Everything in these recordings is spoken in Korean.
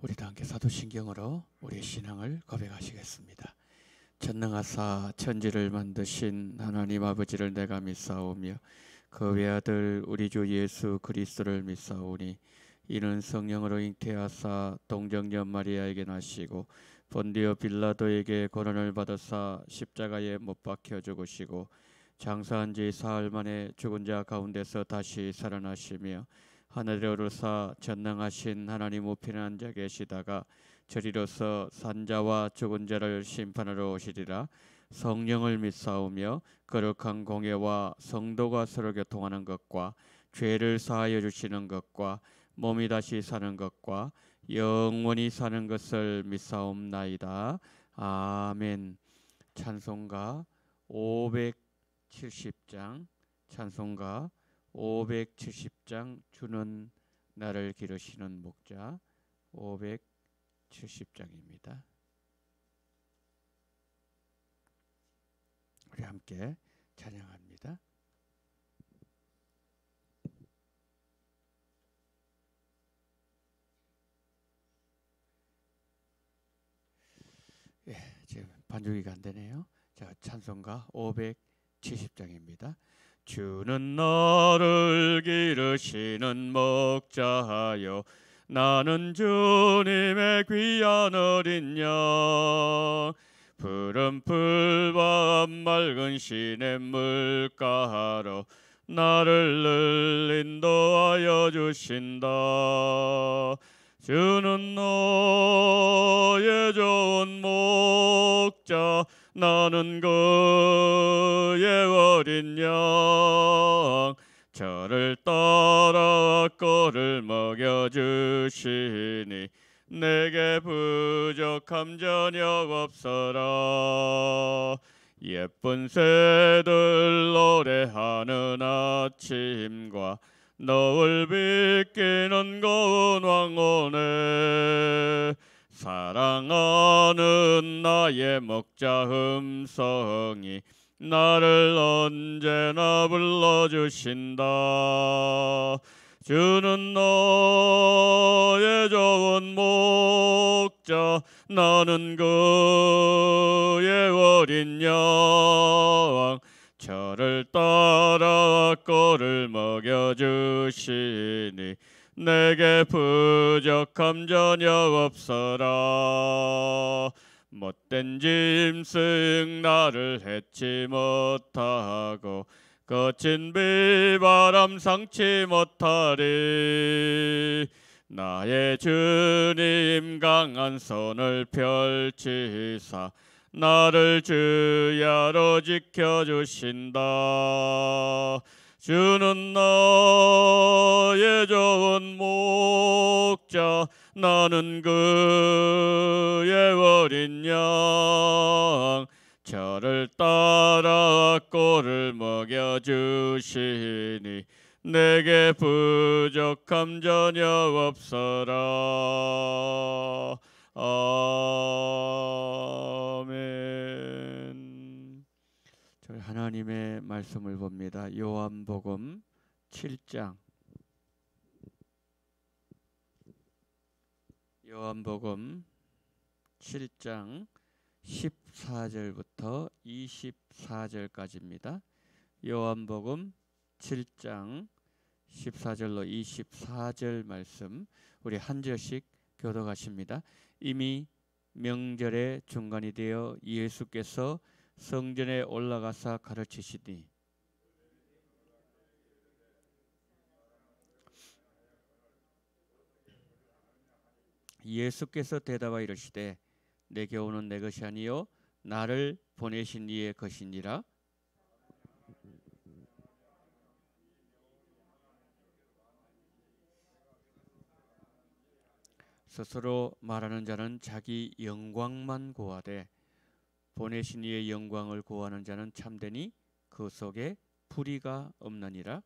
우리도 함께 사도신경으로 우리의 신앙을 고백하시겠습니다. 전능하사 천지를 만드신 하나님 아버지를 내가 믿사오며 그 외아들 우리 주 예수 그리스도를 믿사오니 이는 성령으로 잉태하사 동정녀 마리아에게 나시고 본디오 빌라도에게 고난을 받으사 십자가에 못 박혀 죽으시고 장사한 지 사흘 만에 죽은 자 가운데서 다시 살아나시며 하늘에 오르사 전능하신 하나님 우편에 앉아 계시다가 저리로서 산자와 죽은 자를 심판하러 오시리라. 성령을 믿사오며 거룩한 공예와 성도가 서로 교통하는 것과 죄를 사하여 주시는 것과 몸이 다시 사는 것과 영원히 사는 것을 믿사옵나이다. 아멘. 찬송가 570장 찬송가 570장 주는 나를 기르시는 목자 570장입니다. 우리 함께 찬양합니다. 예, 지금 반주기가 안 되네요. 자, 찬송가 570장입니다. 주는 나를 기르시는 목자하여 나는 주님의 귀한 어린 양 푸른 풀과 맑은 시냇물가로 나를 늘 인도하여 주신다. 주는 너의 좋은 목자 나는 그의 어린 양 저를 따라 꼴을 먹여주시니 내게 부족함 전혀 없어라. 예쁜 새들 노래하는 아침과 너울 비끼는 고운 황혼에 사랑하는 나의 목자 음성이 나를 언제나 불러주신다. 주는 너의 좋은 목자 나는 그의 어린 양 저를 따라 꼴을 먹여주시니 내게 부족함 전혀 없어라. 못된 짐승 나를 해치 못하고 거친 비바람 상치 못하리. 나의 주님 강한 손을 펼치사 나를 주야로 지켜주신다. 주는 나의 좋은 목자 나는 그의 어린 양 저를 따라 꼴을 먹여주시니 내게 부족함 전혀 없어라. 아멘. 저희 하나님의 말씀을 봅니다. 요한복음 7장 요한복음 7장 14절부터 24절까지입니다. 요한복음 7장 14절로 24절 말씀 우리 한 절씩 교독하십니다. 이미 명절의 중간이 되어 예수께서 성전에 올라가사 가르치시니 예수께서 대답하여 이르시되 내게 오는 내 것이 아니요 나를 보내신 이의 것이니라. 스스로 말하는 자는 자기 영광만 구하되 보내신 이의 영광을 구하는 자는 참되니 그 속에 불의가 없느니라.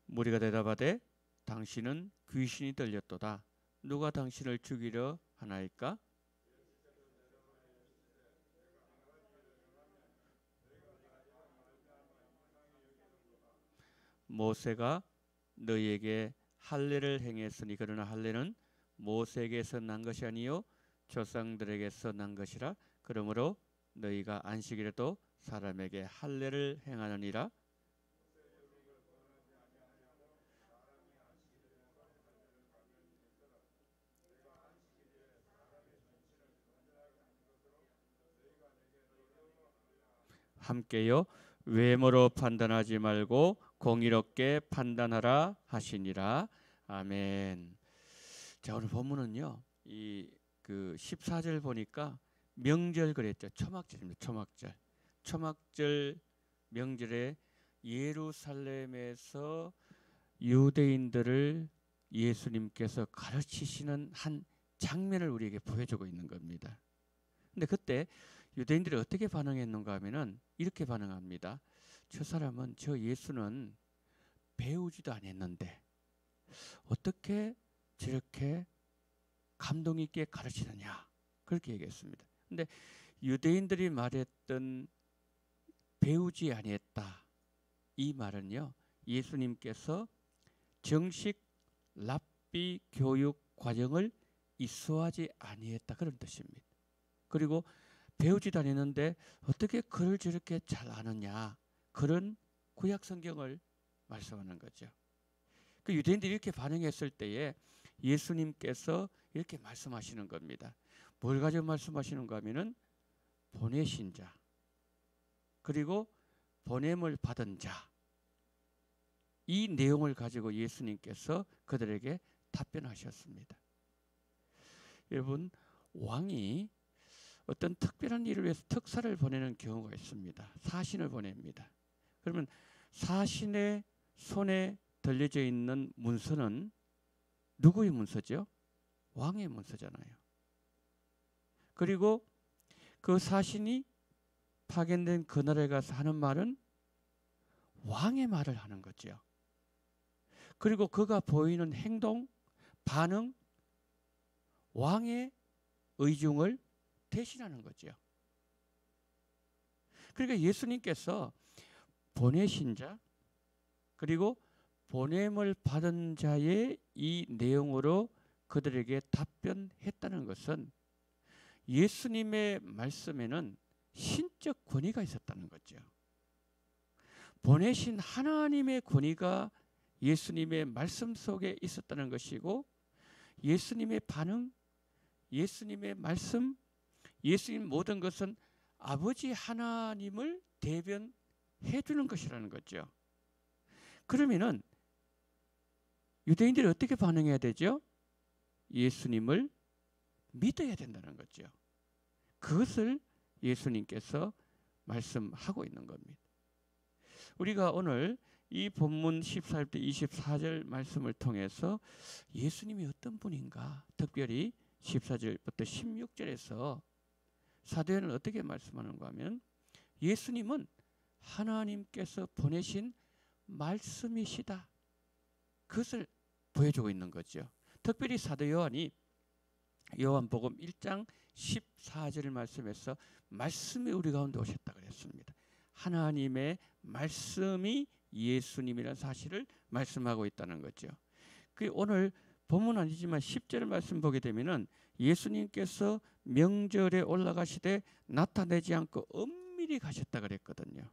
무리가 대답하되 당신은 귀신이 들렸도다. 누가 당신을 죽이려 하나이까? 모세가 너희에게 할례를 행했으니 그러나 할례는 모세에게서 난 것이 아니요 조상들에게서 난 것이라. 그러므로 너희가 안식일에도 사람에게 할례를 행하느니라. 함께요 외모로 판단하지 말고 공의롭게 판단하라 하시니라. 아멘. 자, 오늘 본문은요 그 14절 보니까 명절 그랬죠. 초막절입니다. 초막절 명절에 예루살렘에서 유대인들을 예수님께서 가르치시는 한 장면을 우리에게 보여주고 있는 겁니다. 근데 그때 유대인들이 어떻게 반응했는가 하면은 이렇게 반응합니다. 저 예수는 배우지도 않았는데 어떻게 저렇게 감동 있게 가르치느냐, 그렇게 얘기했습니다. 근데 유대인들이 말했던 배우지 아니했다, 이 말은요 예수님께서 정식 랍비 교육 과정을 이수하지 아니했다, 그런 뜻입니다. 그리고 배우지도 않았는데 어떻게 글을 저렇게 잘 아느냐, 그런 구약 성경을 말씀하는 거죠. 그 유대인들이 이렇게 반응했을 때에 예수님께서 이렇게 말씀하시는 겁니다. 뭘 가지고 말씀하시는가 하면은 보내신 자, 그리고 보냄을 받은 자, 이 내용을 가지고 예수님께서 그들에게 답변하셨습니다. 여러분, 왕이 어떤 특별한 일을 위해서 특사를 보내는 경우가 있습니다. 사신을 보냅니다. 그러면 사신의 손에 들려져 있는 문서는 누구의 문서죠? 왕의 문서잖아요. 그리고 그 사신이 파견된 그 나라에 가서 하는 말은 왕의 말을 하는 거죠. 그리고 그가 보이는 행동, 반응, 왕의 의중을 대신하는 거죠. 그러니까 예수님께서 보내신 자, 그리고 보냄을 받은 자의 이 내용으로 그들에게 답변했다는 것은 예수님의 말씀에는 신적 권위가 있었다는 거죠. 보내신 하나님의 권위가 예수님의 말씀 속에 있었다는 것이고, 예수님의 반응, 예수님의 말씀, 예수님 모든 것은 아버지 하나님을 대변해 주는 것이라는 거죠. 그러면은 유대인들이 어떻게 반응해야 되죠? 예수님을 믿어야 된다는 거죠. 그것을 예수님께서 말씀하고 있는 겁니다. 우리가 오늘 이 본문 14절부터 24절 말씀을 통해서 예수님이 어떤 분인가, 특별히 14절부터 16절에서 사도 요한은 어떻게 말씀하는가 하면 예수님은 하나님께서 보내신 말씀이시다, 그것을 보여주고 있는 거죠. 특별히 사도 요한이 요한복음 1장 14절 말씀에서 말씀이 우리 가운데 오셨다 그랬습니다. 하나님의 말씀이 예수님이라는 사실을 말씀하고 있다는 거죠. 그 오늘 본문 아니지만 10절 말씀 보게 되면은 예수님께서 명절에 올라가시되 나타내지 않고 은밀히 가셨다 그랬거든요.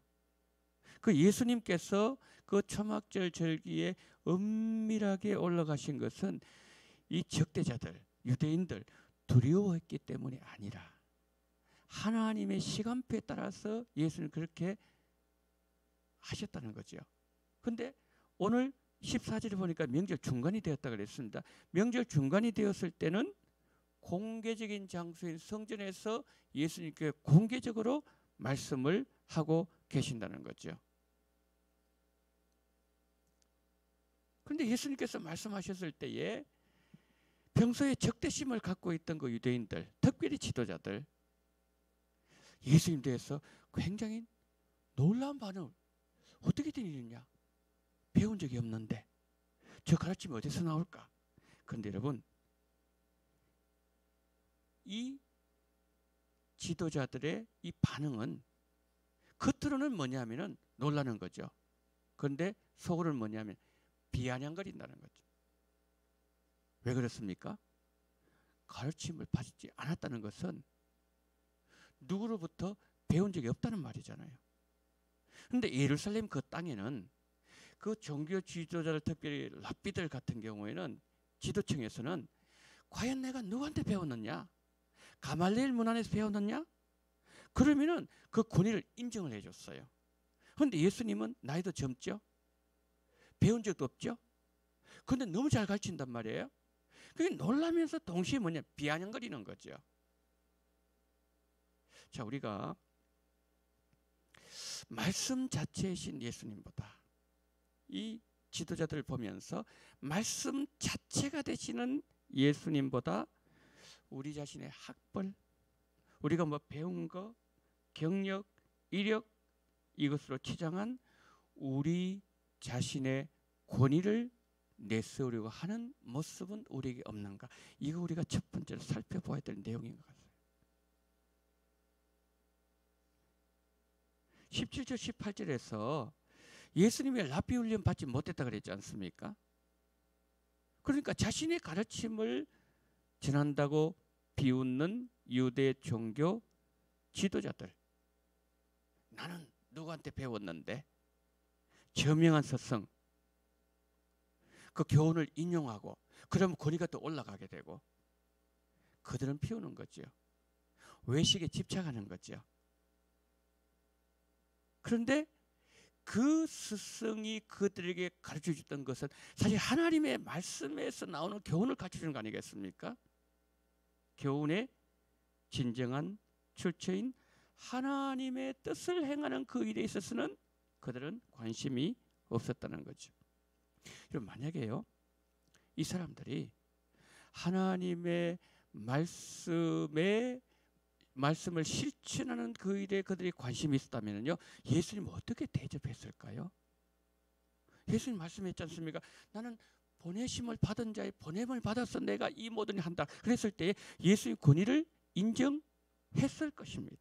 그 예수님께서 그 초막절 절기에 은밀하게 올라가신 것은 이 적대자들, 유대인들 두려워했기 때문이 아니라 하나님의 시간표에 따라서 예수님 그렇게 하셨다는 거죠. 근데 오늘 14절에 보니까 명절 중간이 되었다 그랬습니다. 명절 중간이 되었을 때는 공개적인 장소인 성전에서 예수님께 공개적으로 말씀을 하고 계신다는 거죠. 그런데 예수님께서 말씀하셨을 때에 평소에 적대심을 갖고 있던 그 유대인들, 특별히 지도자들, 예수님 대해서 굉장히 놀라운 반응을, 어떻게 된 일이냐, 배운 적이 없는데 저 가르침이 어디서 나올까. 그런데 여러분, 이 지도자들의 이 반응은 겉으로는 뭐냐면은 놀라는 거죠. 그런데 속으로는 뭐냐면 비아냥거린다는 거죠. 왜 그렇습니까? 가르침을 받지 않았다는 것은 누구로부터 배운 적이 없다는 말이잖아요. 그런데 예루살렘 그 땅에는 그 종교 지도자들, 특별히 랍비들 같은 경우에는 지도층에서는 과연 내가 누구한테 배웠느냐? 가말리엘 문안에서 배웠느냐? 그러면은 그 권위를 인정을 해줬어요. 그런데 예수님은 나이도 젊죠? 배운 적도 없죠? 그런데 너무 잘 가르친단 말이에요. 그게 놀라면서 동시에 뭐냐? 비아냥거리는 거죠. 자, 우리가 말씀 자체이신 예수님보다 이 지도자들을 보면서 말씀 자체가 되시는 예수님보다 우리 자신의 학벌, 우리가 뭐 배운 거, 경력, 이력 이것으로 치장한 우리 자신의 권위를 내세우려고 하는 모습은 우리에게 없는가? 이거 우리가 첫 번째로 살펴봐야 될 내용인 것 같아요. 17절 18절에서 예수님이 랍비 훈련 받지 못했다 그랬지 않습니까? 그러니까 자신의 가르침을 전한다고 비웃는 유대 종교 지도자들, 나는 누구한테 배웠는데? 저명한 스승, 그 교훈을 인용하고 그러면 권위가 또 올라가게 되고 그들은 피우는 거죠. 외식에 집착하는 거죠. 그런데 그 스승이 그들에게 가르쳐 줬던 것은 사실 하나님의 말씀에서 나오는 교훈을 가르쳐 주는 거 아니겠습니까? 교훈의 진정한 출처인 하나님의 뜻을 행하는 그 일에 있어서는 그들은 관심이 없었다는 거죠. 그럼 만약에요, 이 사람들이 하나님의 말씀을 실천하는 그 일에 그들이 관심이 있었다면요, 예수님 어떻게 대접했을까요? 예수님 말씀했지 않습니까? 나는 보내심을 받은 자의 보냄을 받아서 내가 이 모든 일을 한다. 그랬을 때 예수의 권위를 인정했을 것입니다.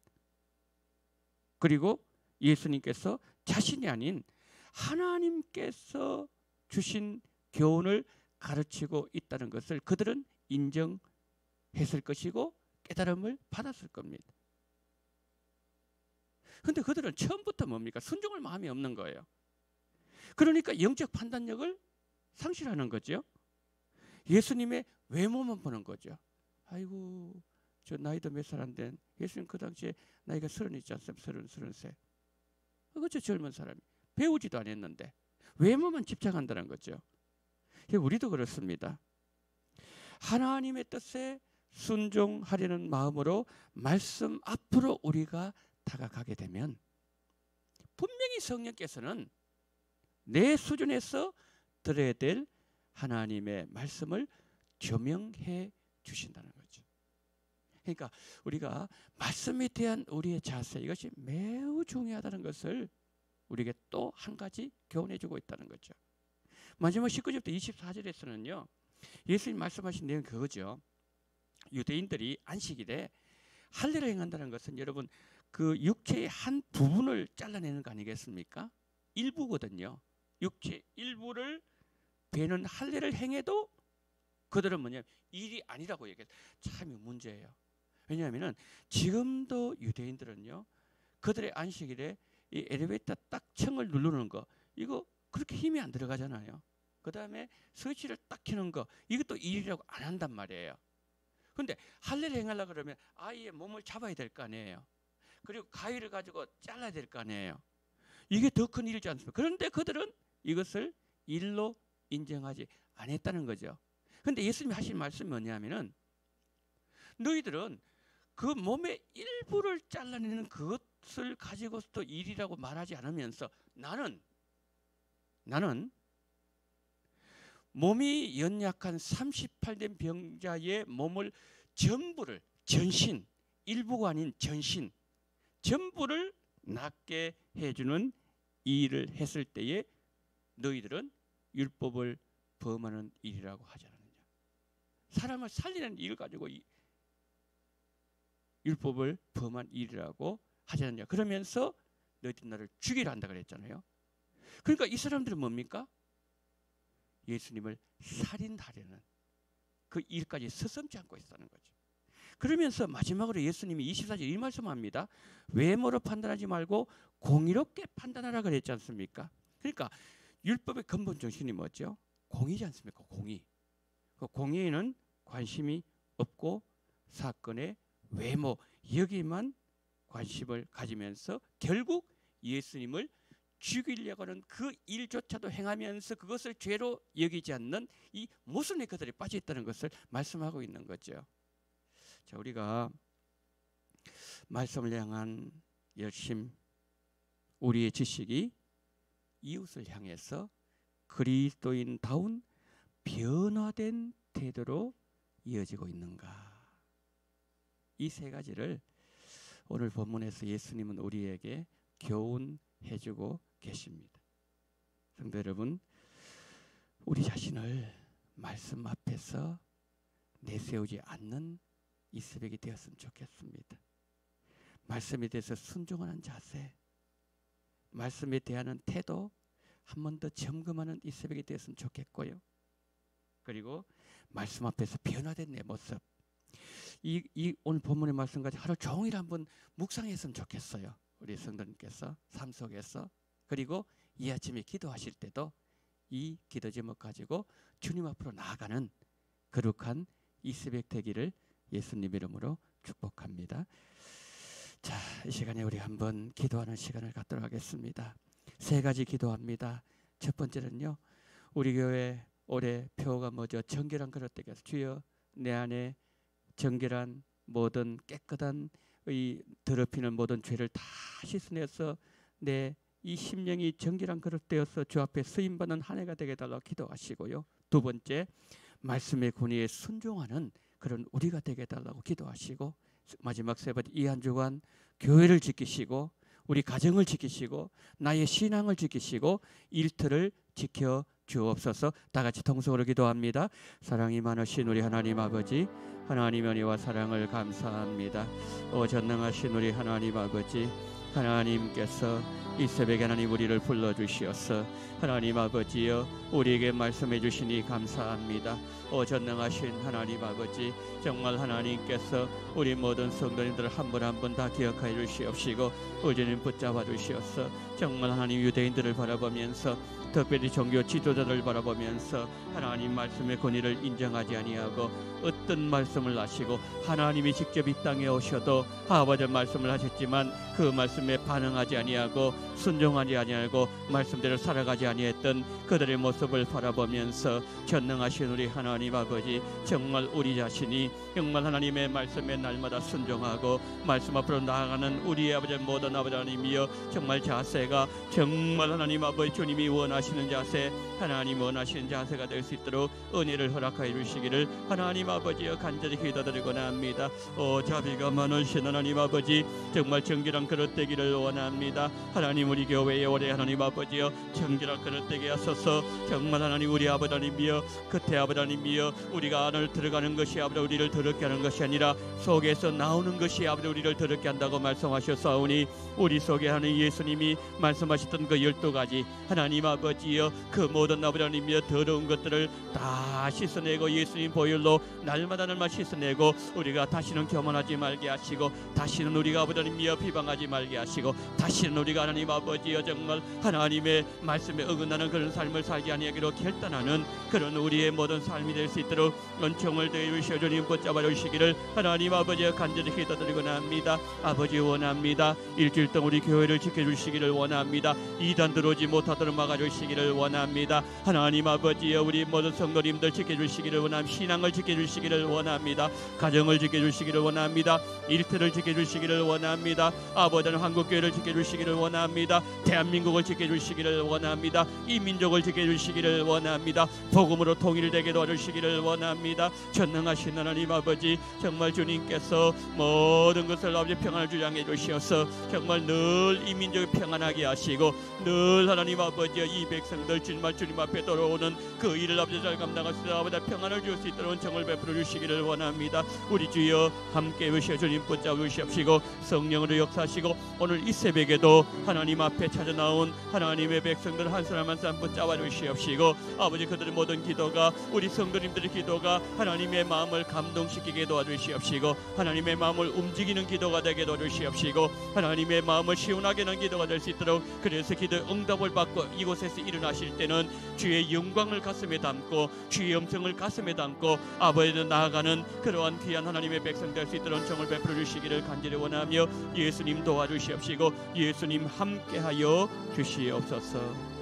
그리고 예수님께서 자신이 아닌 하나님께서 주신 교훈을 가르치고 있다는 것을 그들은 인정했을 것이고 깨달음을 받았을 겁니다. 그런데 그들은 처음부터 뭡니까? 순종할 마음이 없는 거예요. 그러니까 영적 판단력을 상실하는 거죠. 예수님의 외모만 보는 거죠. 아이고, 저 나이도 몇 살 안 된 예수님 그 당시에 나이가 30 있지 않습니까? 30세. 그저 젊은 사람이 배우지도 않았는데 외모만 집착한다는 거죠. 우리도 그렇습니다. 하나님의 뜻에 순종하려는 마음으로 말씀 앞으로 우리가 다가가게 되면 분명히 성령께서는 내 수준에서 들어야 될 하나님의 말씀을 조명해 주신다는 거죠. 그러니까 우리가 말씀에 대한 우리의 자세, 이것이 매우 중요하다는 것을 우리에게 또 한 가지 교훈해 주고 있다는 거죠. 마지막 19절부터 24절에서는요, 예수님 말씀하신 내용이 그거죠. 유대인들이 안식일에 할례를 행한다는 것은 여러분 그 육체의 한 부분을 잘라내는 거 아니겠습니까? 일부거든요. 육체 일부를 베는 할례를 행해도 그들은 뭐냐면 일이 아니라고 얘기해요. 참 문제예요. 왜냐하면 지금도 유대인들은요, 그들의 안식일에 이 엘리베이터 딱 층을 누르는 거, 이거 그렇게 힘이 안 들어가잖아요. 그 다음에 스위치를 딱 켜는 거, 이것도 일이라고 안 한단 말이에요. 그런데 할례를 행하려고 그러면 아이의 몸을 잡아야 될 거 아니에요. 그리고 가위를 가지고 잘라야 될 거 아니에요. 이게 더 큰 일이지 않습니까? 그런데 그들은 이것을 일로 인정하지 않았다는 거죠. 그런데 예수님이 하신 말씀이 뭐냐면은 너희들은 그 몸의 일부를 잘라내는 그것을 가지고서도 일이라고 말하지 않으면서 나는 몸이 연약한 38된 병자의 몸을 전부를, 전신, 일부가 아닌 전신, 전부를 낫게 해주는 이 일을 했을 때에 너희들은 율법을 범하는 일이라고 하지 않느냐. 사람을 살리는 일을 가지고 율법을 범한 일이라고 하지 않느냐. 그러면서 너희들 나를 죽이라 한다 그랬잖아요. 그러니까 이 사람들은 뭡니까? 예수님을 살인하려는 그 일까지 서슴지 않고 있다는 거죠. 그러면서 마지막으로 예수님이 24절 이 말씀합니다. 외모로 판단하지 말고 공의롭게 판단하라 그랬지 않습니까? 그러니까 율법의 근본 정신이 뭐죠? 공의지 않습니까? 공의. 그 공의에는 관심이 없고 사건의 외모 여기만 관심을 가지면서 결국 예수님을 죽이려고 하는 그 일조차도 행하면서 그것을 죄로 여기지 않는 이 모순의 그들이 빠져 있다는 것을 말씀하고 있는 거죠. 자, 우리가 말씀을 향한 열심, 우리의 지식이 이웃을 향해서 그리스도인다운 변화된 태도로 이어지고 있는가? 이 세 가지를 오늘 본문에서 예수님은 우리에게 교훈해주고 계십니다. 성도 여러분, 우리 자신을 말씀 앞에서 내세우지 않는 이 새벽이 되었으면 좋겠습니다. 말씀에 대해서 순종하는 자세, 말씀에 대한 태도 한 번 더 점검하는 이 새벽이 되었으면 좋겠고요. 그리고 말씀 앞에서 변화된 내 모습, 이 오늘 본문의 말씀까지 하루 종일 한번 묵상했으면 좋겠어요. 우리 성도님께서 삶 속에서. 그리고 이 아침에 기도하실 때도 이 기도 제목 가지고 주님 앞으로 나아가는 거룩한 이 새벽 되기를 예수님 이름으로 축복합니다. 자, 이 시간에 우리 한번 기도하는 시간을 갖도록 하겠습니다. 세 가지 기도합니다. 첫 번째는요, 우리 교회 올해 표가 뭐죠? 정결한 그릇 되게 하소서. 주여, 내 안에 정결한 모든 깨끗한 이 더럽히는 모든 죄를 다 씻어내서 내 이 심령이 정결한 그릇 되어서 주 앞에 쓰임받는 한 해가 되게 해달라고 기도하시고요. 두 번째, 말씀의 권위에 순종하는 그런 우리가 되게 해달라고 기도하시고, 마지막 세 번째, 이 한 주간 교회를 지키시고 우리 가정을 지키시고 나의 신앙을 지키시고 일터를 지켜 주옵소서. 다 같이 통성으로 기도합니다. 사랑이 많으신 우리 하나님 아버지, 하나님의 은혜와 사랑을 감사합니다. 전능하신 우리 하나님 아버지, 하나님께서 이 새벽에 하나님 우리를 불러주시어서 하나님 아버지여 우리에게 말씀해 주시니 감사합니다. 전능하신 하나님 아버지, 정말 하나님께서 우리 모든 성도님들 한 분 한 분 다 기억하여 주시옵시고 의주님 붙잡아 주시어서 정말 하나님 유대인들을 바라보면서 특별히 종교 지도자들을 바라보면서 하나님 말씀의 권위를 인정하지 아니하고 어떤 말씀을 하시고 하나님이 직접 이 땅에 오셔도 아버지 말씀을 하셨지만 그 말씀에 반응하지 아니하고 순종하지 아니하고 말씀대로 살아가지 아니했던 그들의 모습을 바라보면서 전능하신 우리 하나님 아버지, 정말 우리 자신이 정말 하나님의 말씀에 날마다 순종하고 말씀 앞으로 나아가는 우리 아버지 모든 아버지 하나님이여 정말 자세가 정말 하나님 아버지 주님이 원하시는 자세, 하나님 원하시는 자세가 될 수 있도록 은혜를 허락하여 주시기를 하나님 아버지여 간절히 기도드리고나 합니다. 자비가 많으신 하나님 아버지, 정말 정결한 그릇 되기를 원합니다. 하나님 우리 교회에 올해 하나님 아버지여 정결한 그릇 되게 하소서. 정말 하나님 우리 아버지 하나님이여 그때 아버지 하나님이여 우리가 안을 들어가는 것이 아버지 우리를 더럽게 하는 것이 아니라 속에서 나오는 것이 아버지 우리를 더럽게 한다고 말씀하셨사오니 우리 속에 하는 예수님이 말씀하셨던 그 12가지 하나님 아버지여 그 모든 아버지 하나님이여 더러운 것들을 다 씻어내고 예수님 보혈로 날마다 씻어내고 우리가 다시는 교만하지 말게 하시고 다시는 우리가 아버지 하나님이여 비방하지 말게 하시고 다시는 우리가 하나님 아버지여 정말 하나님의 말씀에 어긋나는 그런 삶을 살지 아니하기로 결단하는 그런 우리의 모든 삶이 될 수 있도록 은총을 더해 주시어 주님 붙잡아 주시기를 하나님 아버지여 간절히 기도드리고나 합니다. 아버지 원합니다. 일주일 동안 우리 교회를 지켜주시기를 원합니다. 이단 들어오지 못하도록 막아주시기를 원합니다. 하나님 아버지여 우리 모든 성도님들 지켜주시기를 원합니다. 신앙을 지켜주시기를 원합니다. 가정을 지켜주시기를 원합니다. 일터를 지켜주시기를 원합니다. 아버지는 한국교회를 지켜주시기를 원합니다. 대한민국을 지켜주시기를 원합니다. 이 민족을 지켜주시기를 원합니다. 복음으로 통일되게 도와주시기를 원합니다. 전능하신 하나님 아버지, 정말 주님께서 모든 것을 아버지 평안을 주장해 주시어서 정말 늘 이 민족을 평안하게 하시고 늘 하나님 아버지여 이 이 백성들 정말 주님 앞에 돌아오는 그 일을 아버지 잘 감당하시다 아버지 평안을 줄 수 있도록 정을 베풀어 주시기를 원합니다. 우리 주여 함께 오셔 주님 붙잡아 주시옵시고 성령으로 역사하시고 오늘 이 새벽에도 하나님 앞에 찾아 나온 하나님의 백성들 한 사람 한 사람 붙잡아 주시옵시고 아버지 그들의 모든 기도가 우리 성도님들의 기도가 하나님의 마음을 감동시키게 도와주시옵시고 하나님의 마음을 움직이는 기도가 되게 도와주시옵시고 하나님의 마음을 시원하게 하는 기도가 될 수 있도록 그래서 기도의 응답을 받고 이곳에서 일어나실 때는 주의 영광을 가슴에 담고 주의 음성을 가슴에 담고 아버지를 나아가는 그러한 귀한 하나님의 백성 될 수 있도록 정을 베풀어 주시기를 간절히 원하며 예수님 도와주시옵시고 예수님 함께하여 주시옵소서.